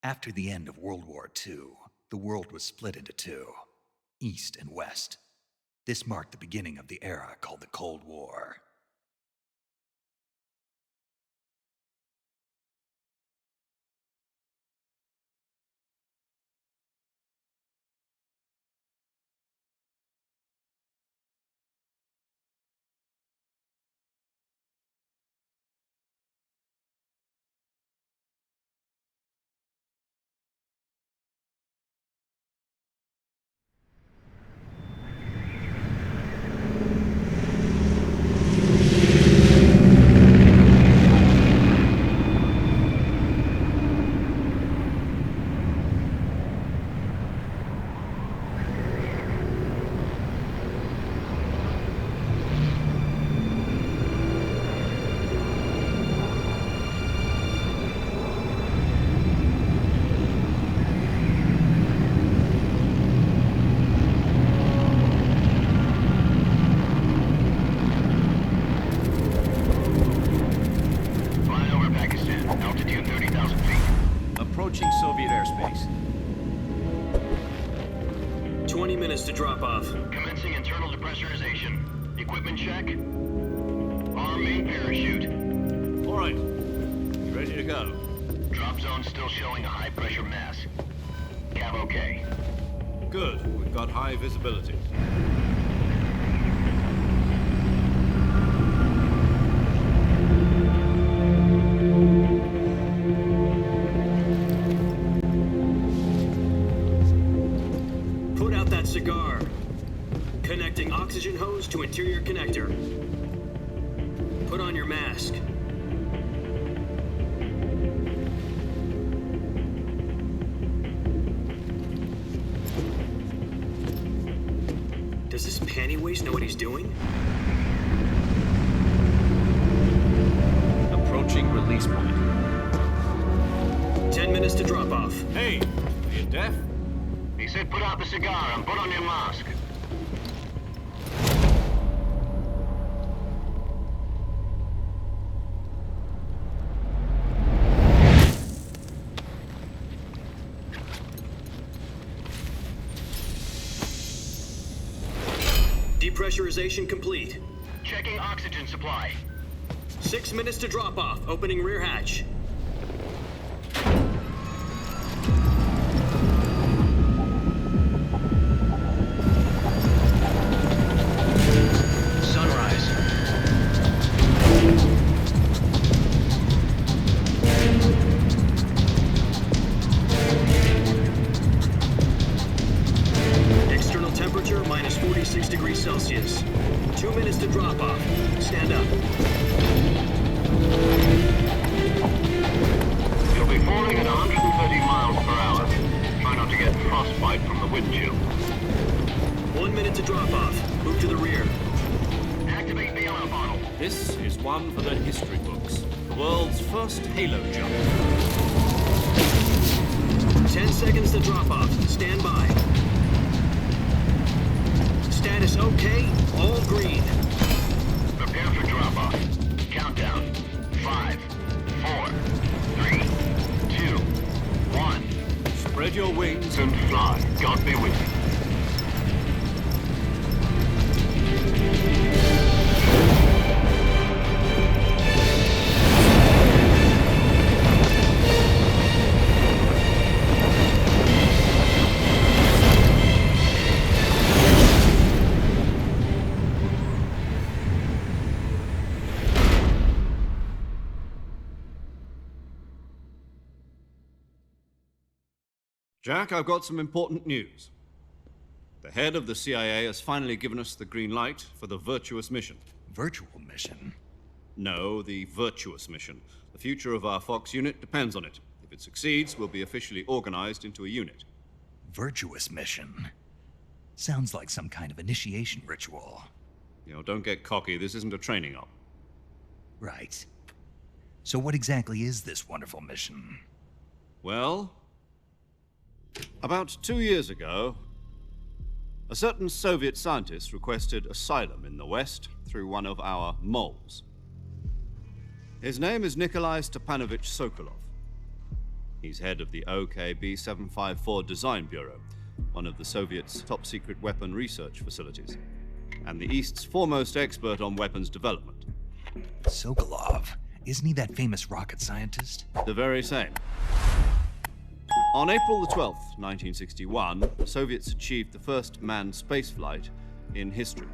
After the end of World War II, the world was split into two, East and West. This marked the beginning of the era called the Cold War. Soviet airspace. 20 minutes to drop off. Commencing internal depressurization. Equipment check. Arm main parachute. All right. Ready to go. Drop zone still showing a high pressure mass. Cav okay. Good. We've got high visibility. Cigar. Connecting oxygen hose to interior connector. Put on your mask. Does this panty waste know what he's doing? Approaching release point. 10 minutes to drop off. Hey, are you deaf? He said put out the cigar and put on your mask. Depressurization complete. Checking oxygen supply. 6 minutes to drop off. Opening rear hatch. Minus 46 degrees Celsius. 2 minutes to drop off. Stand up. You'll be falling at 130 miles per hour. Try not to get frostbite from the wind chill. 1 minute to drop off. Move to the rear. Activate the alarm bottle. This is one for the history books. The world's first halo jump. 10 seconds to drop off. Stand by. Status okay, all green. Prepare for drop-off. Countdown. 5, 4, 3, 2, 1. Spread your wings And fly. God be with you. Jack, I've got some important news. The head of the CIA has finally given us the green light for the virtuous mission. Virtual mission? No, the virtuous mission. The future of our Fox unit depends on it. If it succeeds, we'll be officially organized into a unit. Virtuous mission? Sounds like some kind of initiation ritual. You know, don't get cocky. This isn't a training op. Right. So what exactly is this wonderful mission? Well, about 2 years ago, a certain Soviet scientist requested asylum in the West through one of our moles. His name is Nikolai Stepanovich Sokolov. He's head of the OKB-754 Design Bureau, one of the Soviets' top-secret weapon research facilities, and the East's foremost expert on weapons development. Sokolov, isn't he that famous rocket scientist? The very same. On April the 12th, 1961, the Soviets achieved the first manned spaceflight in history.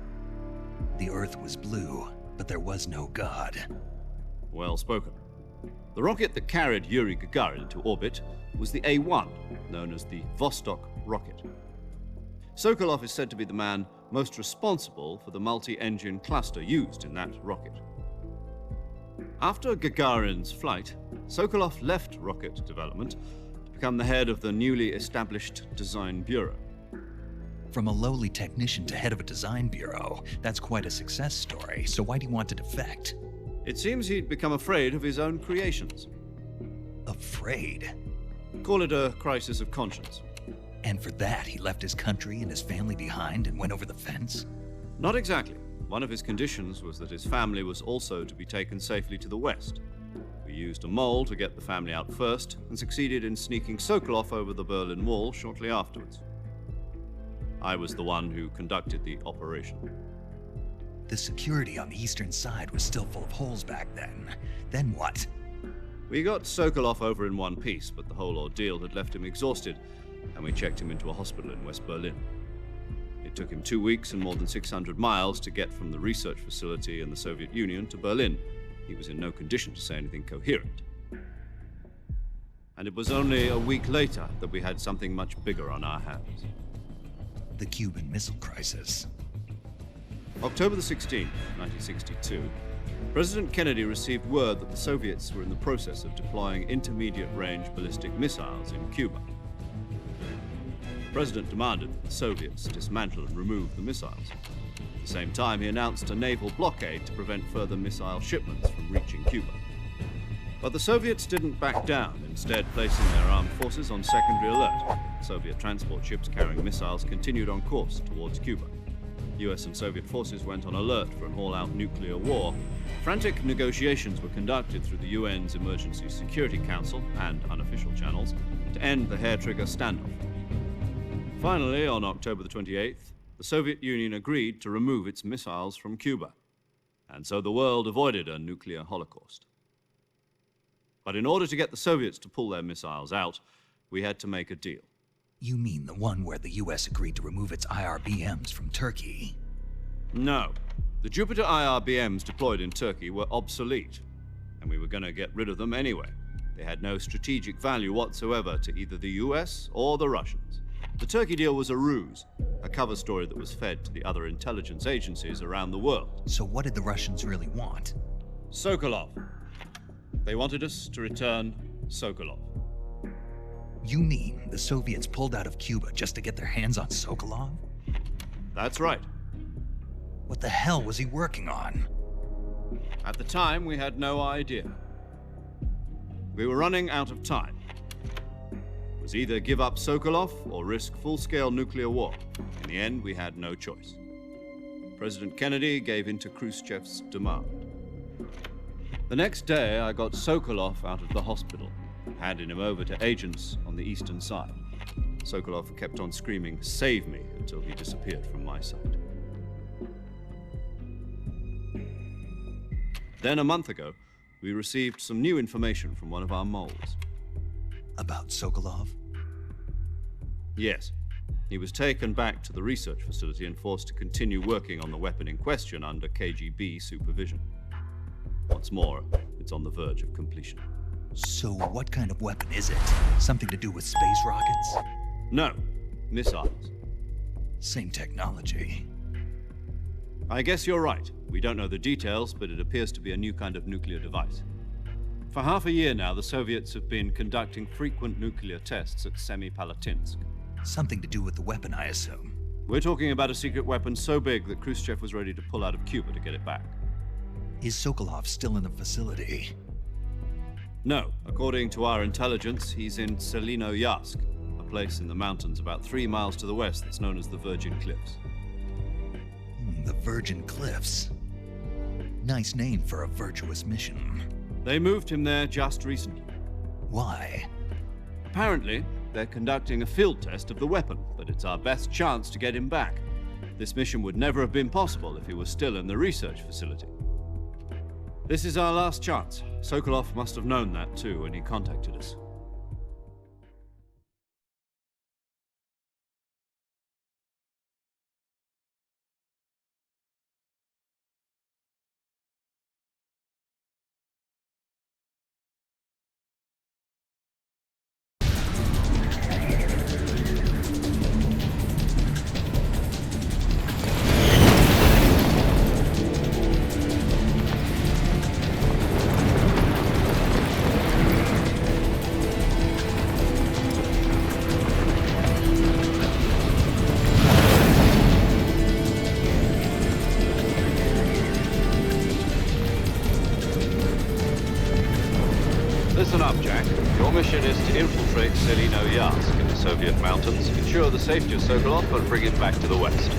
The Earth was blue, but there was no God. Well spoken. The rocket that carried Yuri Gagarin into orbit was the A-1, known as the Vostok rocket. Sokolov is said to be the man most responsible for the multi-engine cluster used in that rocket. After Gagarin's flight, Sokolov left rocket development to become the head of the newly established Design Bureau. From a lowly technician to head of a design bureau, that's quite a success story, so why do you want to defect? It seems he'd become afraid of his own creations. Afraid? Call it a crisis of conscience. And for that, he left his country and his family behind and went over the fence? Not exactly. One of his conditions was that his family was also to be taken safely to the west. We used a mole to get the family out first and succeeded in sneaking Sokolov over the Berlin Wall shortly afterwards. I was the one who conducted the operation. The security on the eastern side was still full of holes back then. Then what? We got Sokolov over in one piece, but the whole ordeal had left him exhausted, and we checked him into a hospital in West Berlin. It took him 2 weeks and more than 600 miles to get from the research facility in the Soviet Union to Berlin. He was in no condition to say anything coherent. And it was only a week later that we had something much bigger on our hands. The Cuban Missile Crisis. October the 16th, 1962, President Kennedy received word that the Soviets were in the process of deploying intermediate-range ballistic missiles in Cuba. The President demanded that the Soviets dismantle and remove the missiles. At the same time, he announced a naval blockade to prevent further missile shipments from reaching Cuba. But the Soviets didn't back down, instead placing their armed forces on secondary alert. Soviet transport ships carrying missiles continued on course towards Cuba. US and Soviet forces went on alert for an all-out nuclear war. Frantic negotiations were conducted through the UN's Emergency Security Council and unofficial channels to end the hair-trigger standoff. Finally, on October the 28th, the Soviet Union agreed to remove its missiles from Cuba. And so the world avoided a nuclear holocaust. But in order to get the Soviets to pull their missiles out, we had to make a deal. You mean the one where the US agreed to remove its IRBMs from Turkey? No. The Jupiter IRBMs deployed in Turkey were obsolete, and we were going to get rid of them anyway. They had no strategic value whatsoever to either the US or the Russians. The Turkey deal was a ruse, a cover story that was fed to the other intelligence agencies around the world. So what did the Russians really want? Sokolov. They wanted us to return Sokolov. You mean the Soviets pulled out of Cuba just to get their hands on Sokolov? That's right. What the hell was he working on? At the time, we had no idea. We were running out of time. It was either give up Sokolov or risk full-scale nuclear war. In the end, we had no choice. President Kennedy gave in to Khrushchev's demand. The next day, I got Sokolov out of the hospital, handing him over to agents on the eastern side. Sokolov kept on screaming, "Save me," until he disappeared from my sight. Then a month ago, we received some new information from one of our moles. About Sokolov? Yes. He was taken back to the research facility and forced to continue working on the weapon in question under KGB supervision. Once more, it's on the verge of completion. So what kind of weapon is it? Something to do with space rockets? No, missiles. Same technology. I guess you're right. We don't know the details, but it appears to be a new kind of nuclear device. For half a year now, the Soviets have been conducting frequent nuclear tests at Semipalatinsk. Something to do with the weapon, I assume. We're talking about a secret weapon so big that Khrushchev was ready to pull out of Cuba to get it back. Is Sokolov still in the facility? No. According to our intelligence, he's in Selinoyarsk, a place in the mountains about 3 miles to the west that's known as the Virgin Cliffs. The Virgin Cliffs. Nice name for a virtuous mission. They moved him there just recently. Why? Apparently, they're conducting a field test of the weapon, but it's our best chance to get him back. This mission would never have been possible if he was still in the research facility. This is our last chance. Sokolov must have known that too when he contacted us. Listen up, Jack. Your mission is to infiltrate Selino-Yarsk in the Soviet mountains, ensure the safety of Sokolov, and bring him back to the West.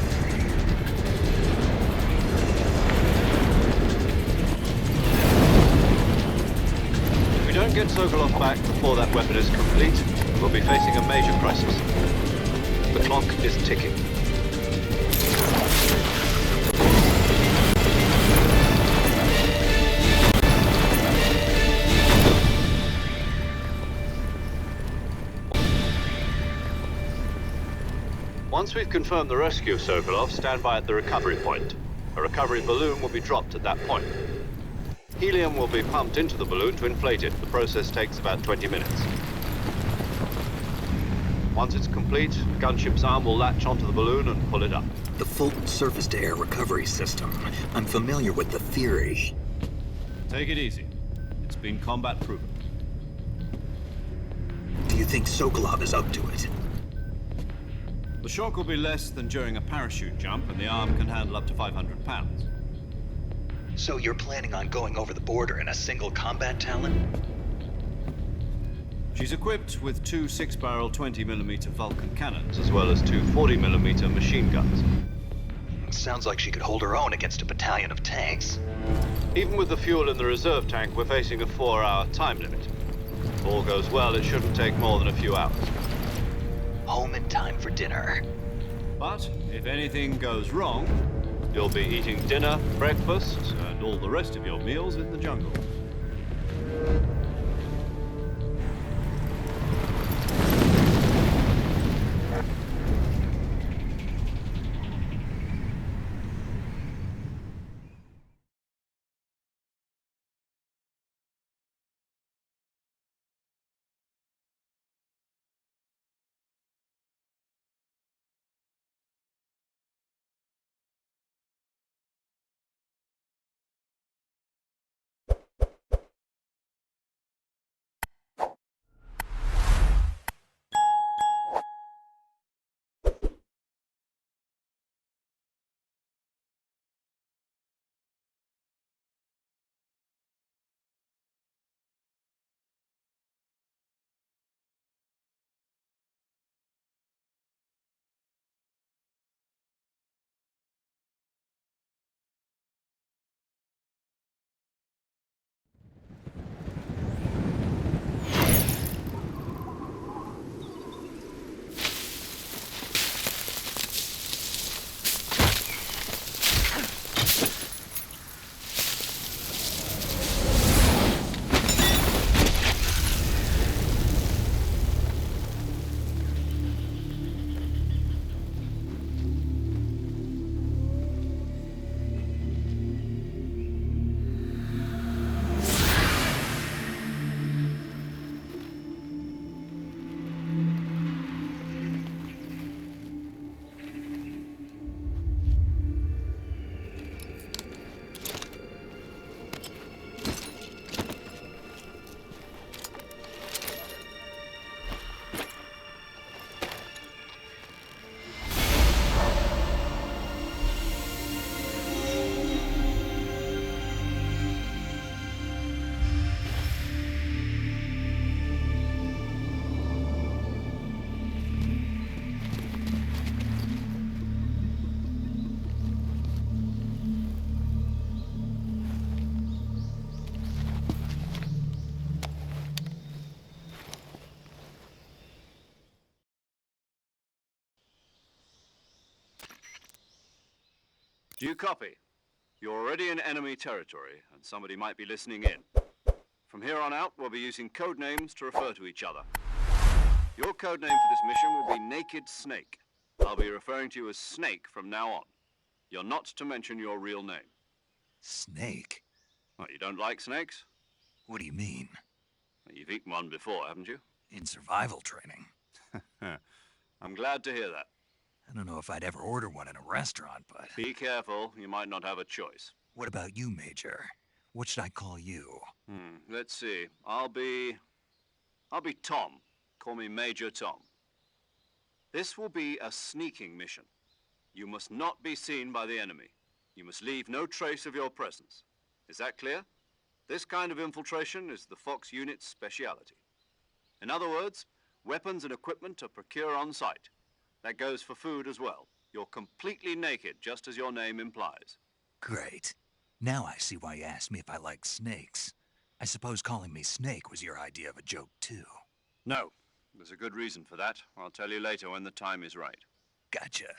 If we don't get Sokolov back before that weapon is complete, we'll be facing a major crisis. The clock is ticking. Once we've confirmed the rescue of Sokolov, stand by at the recovery point. A recovery balloon will be dropped at that point. Helium will be pumped into the balloon to inflate it. The process takes about 20 minutes. Once it's complete, the gunship's arm will latch onto the balloon and pull it up. The Fulton surface-to-air recovery system. I'm familiar with the theory. Take it easy. It's been combat proven. Do you think Sokolov is up to it? The shock will be less than during a parachute jump, and the arm can handle up to 500 pounds. So you're planning on going over the border in a single combat Talon? She's equipped with two 6-barrel 20mm Vulcan cannons, as well as two 40mm machine guns. Sounds like she could hold her own against a battalion of tanks. Even with the fuel in the reserve tank, we're facing a 4-hour time limit. If all goes well, it shouldn't take more than a few hours. Home in time for dinner. But if anything goes wrong, you'll be eating dinner, breakfast, and all the rest of your meals in the jungle. Do you copy? You're already in enemy territory, and somebody might be listening in. From here on out, we'll be using code names to refer to each other. Your code name for this mission will be Naked Snake. I'll be referring to you as Snake from now on. You're not to mention your real name. Snake? What, you don't like snakes? What do you mean? Well, you've eaten one before, haven't you? In survival training? I'm glad to hear that. I don't know if I'd ever order one in a restaurant, but... Be careful, you might not have a choice. What about you, Major? What should I call you? Let's see. I'll be Tom. Call me Major Tom. This will be a sneaking mission. You must not be seen by the enemy. You must leave no trace of your presence. Is that clear? This kind of infiltration is the Fox unit's speciality. In other words, weapons and equipment are procured on site. That goes for food as well. You're completely naked, just as your name implies. Great. Now I see why you asked me if I like snakes. I suppose calling me Snake was your idea of a joke, too. No, there's a good reason for that. I'll tell you later when the time is right. Gotcha.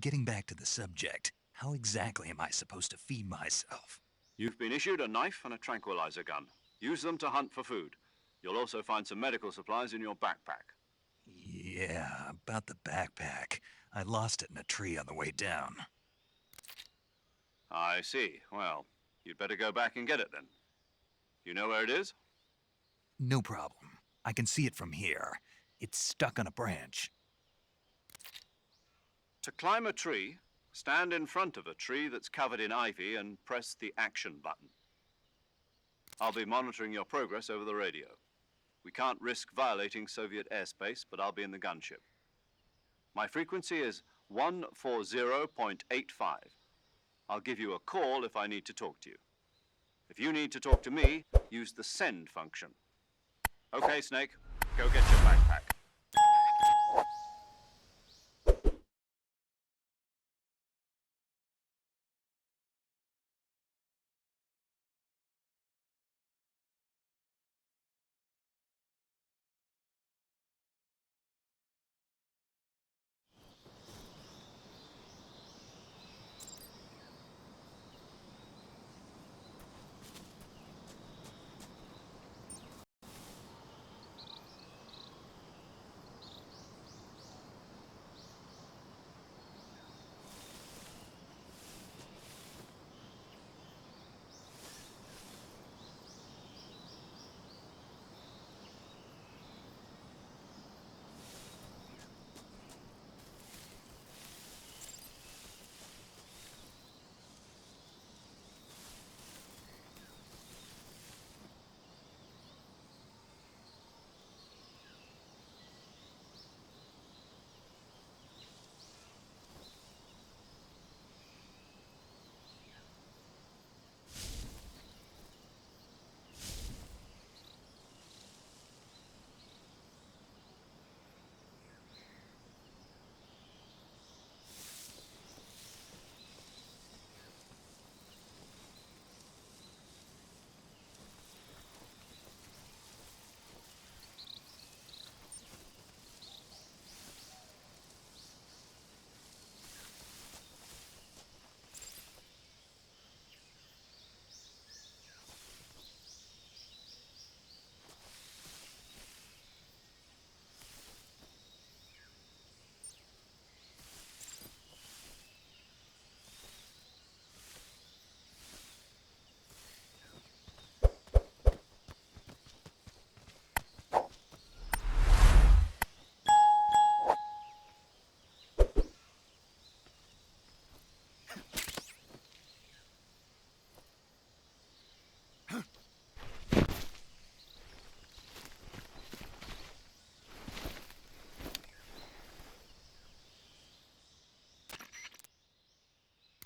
Getting back to the subject, how exactly am I supposed to feed myself? You've been issued a knife and a tranquilizer gun. Use them to hunt for food. You'll also find some medical supplies in your backpack. Yeah, about the backpack. I lost it in a tree on the way down. I see. Well, you'd better go back and get it then. You know where it is? No problem. I can see it from here. It's stuck on a branch. To climb a tree, stand in front of a tree that's covered in ivy and press the action button. I'll be monitoring your progress over the radio. We can't risk violating Soviet airspace, but I'll be in the gunship. My frequency is 140.85. I'll give you a call if I need to talk to you. If you need to talk to me, use the send function. Okay, Snake, go get your backpack.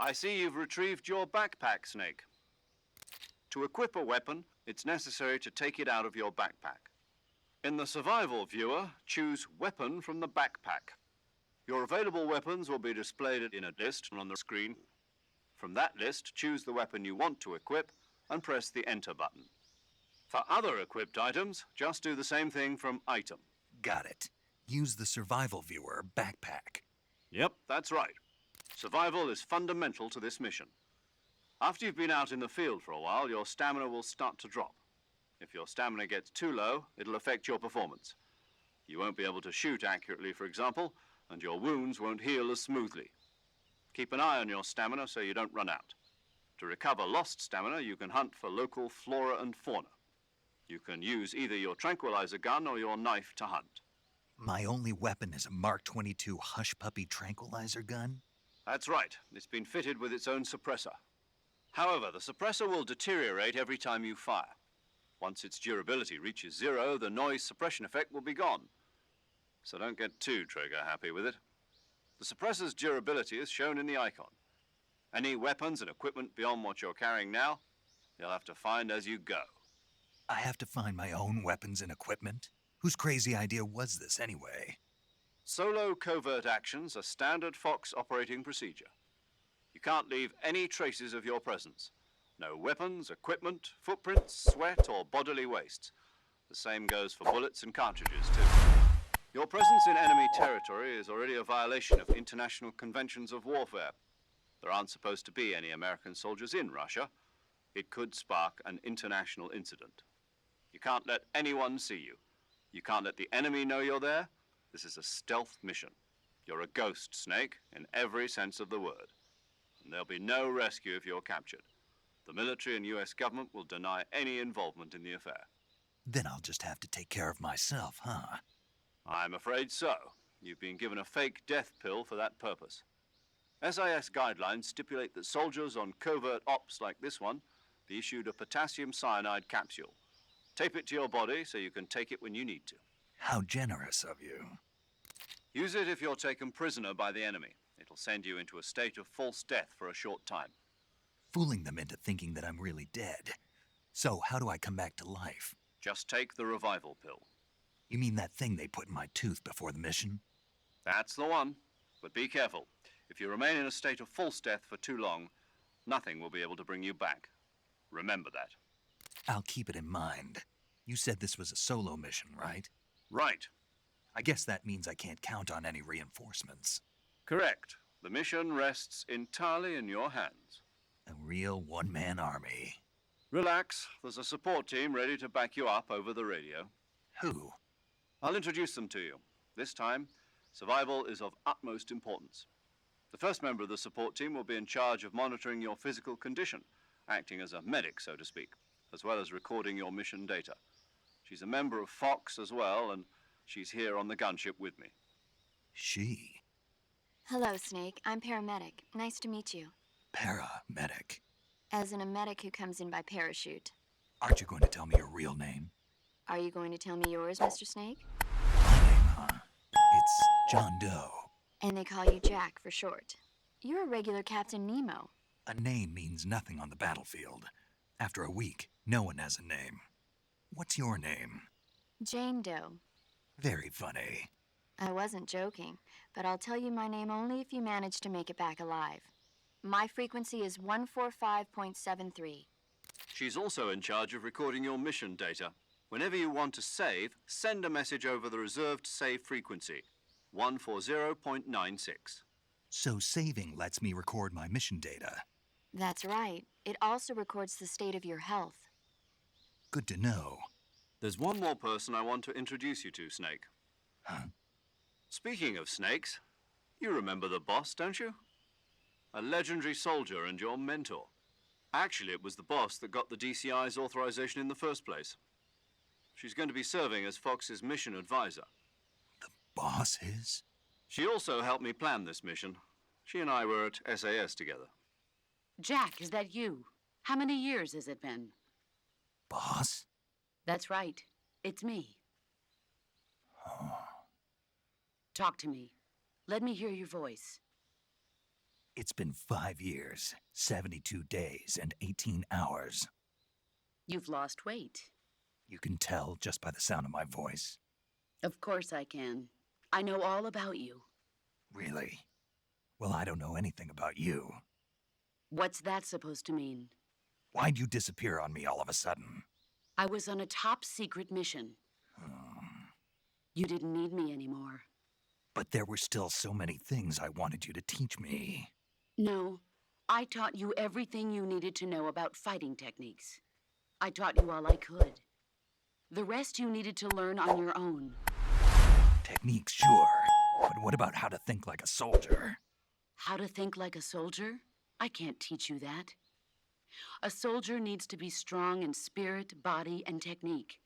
I see you've retrieved your backpack, Snake. To equip a weapon, it's necessary to take it out of your backpack. In the survival viewer, choose Weapon from the backpack. Your available weapons will be displayed in a list on the screen. From that list, choose the weapon you want to equip and press the Enter button. For other equipped items, just do the same thing from Item. Got it. Use the survival viewer backpack. Yep, that's right. Survival is fundamental to this mission. After you've been out in the field for a while, your stamina will start to drop. If your stamina gets too low, it'll affect your performance. You won't be able to shoot accurately, for example, and your wounds won't heal as smoothly. Keep an eye on your stamina so you don't run out. To recover lost stamina, you can hunt for local flora and fauna. You can use either your tranquilizer gun or your knife to hunt. My only weapon is a Mark 22 Hush Puppy tranquilizer gun? That's right. It's been fitted with its own suppressor. However, the suppressor will deteriorate every time you fire. Once its durability reaches zero, the noise suppression effect will be gone. So don't get too trigger happy with it. The suppressor's durability is shown in the icon. Any weapons and equipment beyond what you're carrying now, you'll have to find as you go. I have to find my own weapons and equipment? Whose crazy idea was this anyway? Solo covert actions are standard Fox operating procedure. You can't leave any traces of your presence. No weapons, equipment, footprints, sweat, or bodily wastes. The same goes for bullets and cartridges, too. Your presence in enemy territory is already a violation of international conventions of warfare. There aren't supposed to be any American soldiers in Russia. It could spark an international incident. You can't let anyone see you. You can't let the enemy know you're there. This is a stealth mission. You're a ghost, Snake, in every sense of the word. And there'll be no rescue if you're captured. The military and US government will deny any involvement in the affair. Then I'll just have to take care of myself, huh? I'm afraid so. You've been given a fake death pill for that purpose. SIS guidelines stipulate that soldiers on covert ops like this one be issued a potassium cyanide capsule. Tape it to your body so you can take it when you need to. How generous of you. Use it if you're taken prisoner by the enemy. It'll send you into a state of false death for a short time. Fooling them into thinking that I'm really dead. So how do I come back to life? Just take the revival pill. You mean that thing they put in my tooth before the mission? That's the one. But be careful. If you remain in a state of false death for too long, nothing will be able to bring you back. Remember that. I'll keep it in mind. You said this was a solo mission, right? Right. I guess that means I can't count on any reinforcements. Correct. The mission rests entirely in your hands. A real one-man army. Relax. There's a support team ready to back you up over the radio. Who? I'll introduce them to you. This time, survival is of utmost importance. The first member of the support team will be in charge of monitoring your physical condition, acting as a medic, so to speak, as well as recording your mission data. She's a member of Fox as well, and she's here on the gunship with me. She. Hello, Snake. I'm paramedic. Nice to meet you. Paramedic. As in a medic who comes in by parachute. Aren't you going to tell me your real name? Are you going to tell me yours, Mr. Snake? My name, huh? It's John Doe. And they call you Jack for short. You're a regular Captain Nemo. A name means nothing on the battlefield. After a week, no one has a name. What's your name? Jane Doe. Very funny. I wasn't joking, but I'll tell you my name only if you manage to make it back alive. My frequency is 145.73. She's also in charge of recording your mission data. Whenever you want to save, send a message over the reserved save frequency, 140.96. So saving lets me record my mission data. That's right. It also records the state of your health. Good to know. There's one more person I want to introduce you to, Snake. Huh? Speaking of snakes, you remember the boss, don't you? A legendary soldier and your mentor. Actually, it was the boss that got the DCI's authorization in the first place. She's going to be serving as Fox's mission advisor. The boss is? She also helped me plan this mission. She and I were at SAS together. Jack, is that you? How many years has it been? Boss? That's right. It's me. Talk to me. Let me hear your voice. It's been 5 years, 72 days, and 18 hours. You've lost weight. You can tell just by the sound of my voice. Of course I can. I know all about you. Really? Well, I don't know anything about you. What's that supposed to mean? Why'd you disappear on me all of a sudden? I was on a top secret mission. You didn't need me anymore. But there were still so many things I wanted you to teach me. No, I taught you everything you needed to know about fighting techniques. I taught you all I could. The rest you needed to learn on your own. Techniques, sure. But what about how to think like a soldier? How to think like a soldier? I can't teach you that. A soldier needs to be strong in spirit, body, and technique.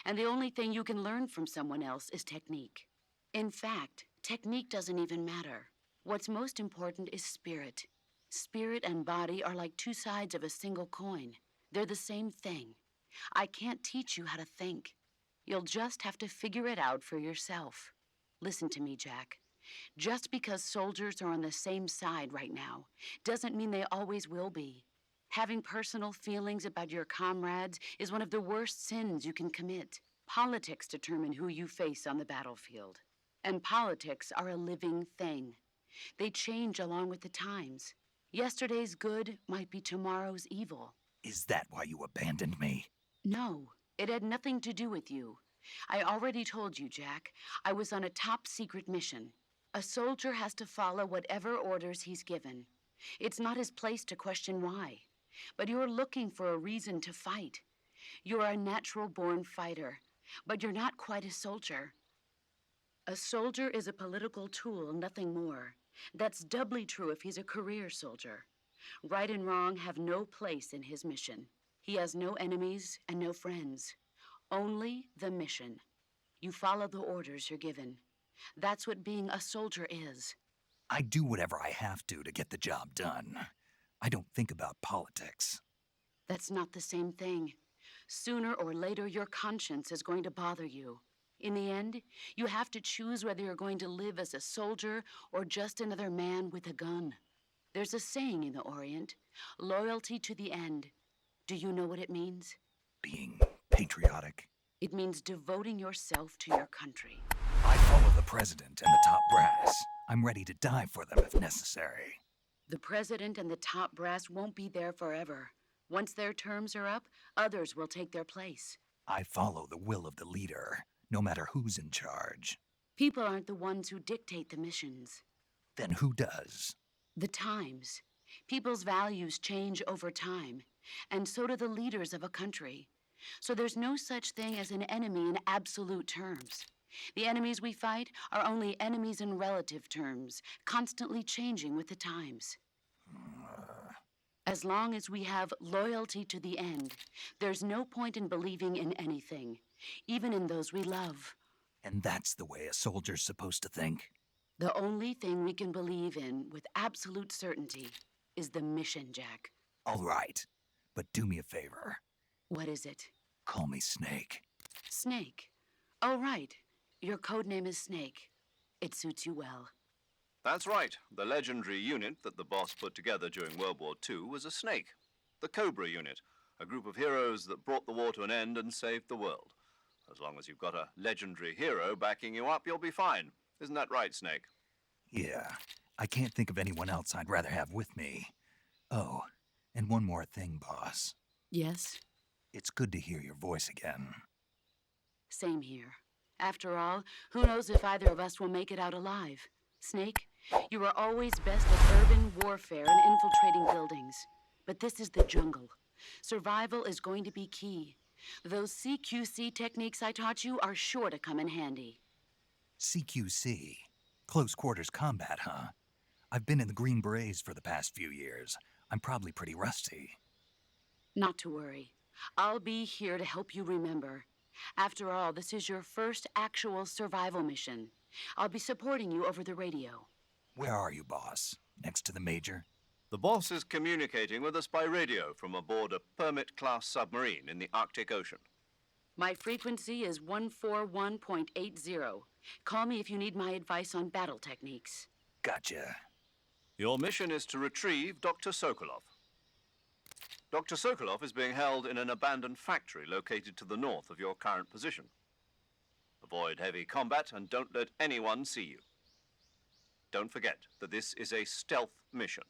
And the only thing you can learn from someone else is technique. In fact, technique doesn't even matter. What's most important is spirit. Spirit and body are like two sides of a single coin. They're the same thing. I can't teach you how to think. You'll just have to figure it out for yourself. Listen to me, Jack. Just because soldiers are on the same side right now doesn't mean they always will be. Having personal feelings about your comrades is one of the worst sins you can commit. Politics determine who you face on the battlefield. And politics are a living thing. They change along with the times. Yesterday's good might be tomorrow's evil. Is that why you abandoned me? No, it had nothing to do with you. I already told you, Jack. I was on a top-secret mission. A soldier has to follow whatever orders he's given. It's not his place to question why. But you're looking for a reason to fight. You're a natural-born fighter, but you're not quite a soldier. A soldier is a political tool, nothing more. That's doubly true if he's a career soldier. Right and wrong have no place in his mission. He has no enemies and no friends. Only the mission. You follow the orders you're given. That's what being a soldier is. I do whatever I have to get the job done. I don't think about politics. That's not the same thing. Sooner or later, your conscience is going to bother you. In the end, you have to choose whether you're going to live as a soldier or just another man with a gun. There's a saying in the Orient, loyalty to the end. Do you know what it means? Being patriotic. It means devoting yourself to your country. I follow the president and the top brass. I'm ready to die for them if necessary. The president and the top brass won't be there forever. Once their terms are up, others will take their place. I follow the will of the leader, no matter who's in charge. People aren't the ones who dictate the missions. Then who does? The times. People's values change over time, and so do the leaders of a country. So there's no such thing as an enemy in absolute terms. The enemies we fight are only enemies in relative terms, constantly changing with the times. As long as we have loyalty to the end, there's no point in believing in anything, even in those we love. And that's the way a soldier's supposed to think? The only thing we can believe in with absolute certainty is the mission, Jack. All right, but do me a favor. What is it? Call me Snake. Snake. Oh, right. Your code name is Snake. It suits you well. That's right. The legendary unit that the boss put together during World War II was a snake. The Cobra unit, a group of heroes that brought the war to an end and saved the world. As long as you've got a legendary hero backing you up, you'll be fine. Isn't that right, Snake? Yeah, I can't think of anyone else I'd rather have with me. Oh, and one more thing, boss. Yes? It's good to hear your voice again. Same here. After all, who knows if either of us will make it out alive? Snake, you are always best at urban warfare and infiltrating buildings. But this is the jungle. Survival is going to be key. Those CQC techniques I taught you are sure to come in handy. CQC? Close quarters combat, huh? I've been in the Green Berets for the past few years. I'm probably pretty rusty. Not to worry. I'll be here to help you remember. After all, this is your first actual survival mission. I'll be supporting you over the radio. Where are you, boss? Next to the Major? The boss is communicating with us by radio from aboard a Permit-class submarine in the Arctic Ocean. My frequency is 141.80. Call me if you need my advice on battle techniques. Gotcha. Your mission is to retrieve Dr. Sokolov. Dr. Sokolov is being held in an abandoned factory located to the north of your current position. Avoid heavy combat and don't let anyone see you. Don't forget that this is a stealth mission.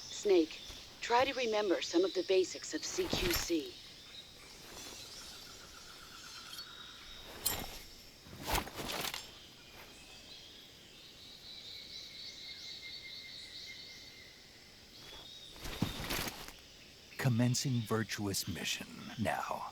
Snake, try to remember some of the basics of CQC. Commencing virtuous mission now.